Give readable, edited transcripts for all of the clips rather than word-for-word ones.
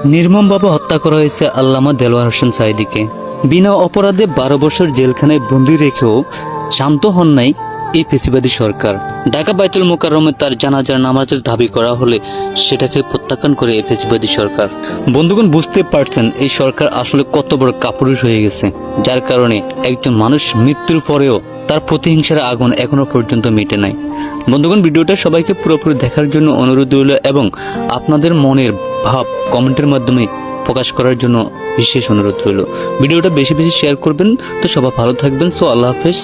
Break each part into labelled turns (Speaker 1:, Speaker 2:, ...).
Speaker 1: নির্মমভাবে হত্যা করা হয়েছে আল্লামা দেলোয়ার হোসেন সাঈদীকে। বিনা অপরাধে ১২ বছর জেলখানায় বন্দী রেখেও শান্ত হন নাই এই ফেসিবাদী সরকার। ঢাকা বাইতুল মোকাররমে তার জানাজার নামাজের দাবি করা হলে সেটাকে প্রত্যাখ্যান করে এই ফেসিবাদী সরকার। বন্ধুগণ, বুঝতে পারছেন এই সরকার আসলে কত বড় কাপুরুষ হয়ে গেছে, যার কারণে একজন মানুষ মৃত্যুর পরেও তার প্রতিহিংসার আগুন এখনো পর্যন্ত মিটে নাই। বন্ধুগণ, ভিডিওটা সবাইকে পুরোপুরি দেখার জন্য অনুরোধ রইল এবং আপনাদের মনের ভাব কমেন্টের মাধ্যমে প্রকাশ করার জন্য বিশেষ অনুরোধ রইল। ভিডিওটা বেশি বেশি শেয়ার করবেন। তো সবাই ভালো থাকবেন। সো আল্লাহ হাফেজ।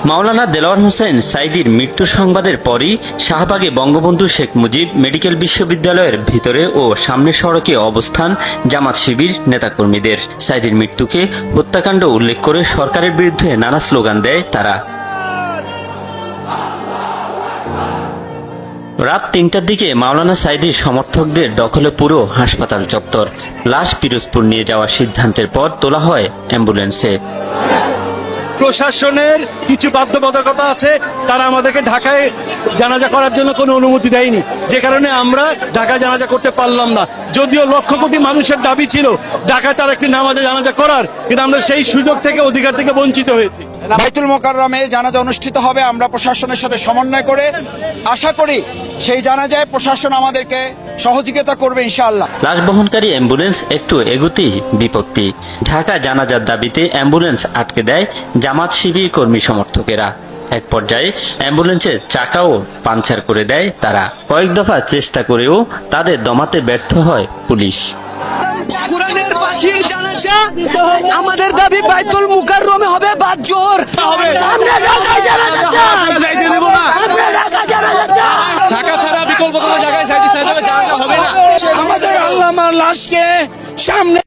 Speaker 2: মাওলানা দেলোয়ার হোসেন সাঈদীর মৃত্যু সংবাদের পরই শাহবাগে বঙ্গবন্ধু শেখ মুজিব মেডিকেল বিশ্ববিদ্যালয়ের ভিতরে ও সামনের সড়কে অবস্থান জামাত শিবির নেতাকর্মীদের। সাঈদীর মৃত্যুকে হত্যাকাণ্ড উল্লেখ করে সরকারের বিরুদ্ধে নানা স্লোগান দেয় তারা। রাত ৩টার দিকে মাওলানা সাঈদীর সমর্থকদের দখলে পুরো হাসপাতাল চত্বর। লাশ পিরোজপুর নিয়ে যাওয়ার সিদ্ধান্তের পর তোলা হয় অ্যাম্বুলেন্সে।
Speaker 3: প্রশাসনের কিছু বাধ্যবাধকতা আছে, তারা আমাদেরকে ঢাকায় জানাজা করার জন্য কোনো অনুমতি দেয়নি, যে কারণে আমরা ঢাকায় জানাজা করতে পারলাম না। যদিও লক্ষ কোটি মানুষের দাবি ছিল ঢাকায় তার একটি নামাজে জানাজা করার, কিন্তু আমরা সেই সুযোগ থেকে অধিকার থেকে বঞ্চিত হয়েছি।
Speaker 4: বাইতুল মোকাররমে জানাজা অনুষ্ঠিত হবে, আমরা প্রশাসনের সাথে সমন্বয় করে আশা করি সেই জানাজায় প্রশাসন আমাদেরকে সহযোগিতা করবে ইনশাআল্লাহ।
Speaker 2: লাশ বহনকারী অ্যাম্বুলেন্স একটু এগোতেই বিপত্তি। ঢাকা জানাজার দাবিতে অ্যাম্বুলেন্স আটকে দেয় জামাত শিবির কর্মী সমর্থকেরা। এক পর্যায়ে অ্যাম্বুলেন্সের চাকাও পাংচার করে দেয় তারা। কয়েক দফা চেষ্টা করেও তাদের দমাতে ব্যর্থ হয় পুলিশ।
Speaker 5: কোরআনের পাখির জানাজা আমাদের দাবি বাইতুল মুকাররমে হবে বাদ জোহর। আমরা ঢাকায় জানাজা চাই, আমরা ঢাকা জানাজা চাই।
Speaker 3: ঢাকা ছাড়া বিকল্প কোনো জায়গায় জানাজা হবে না।
Speaker 5: আমাদের আল্লামার লাশকে সামনে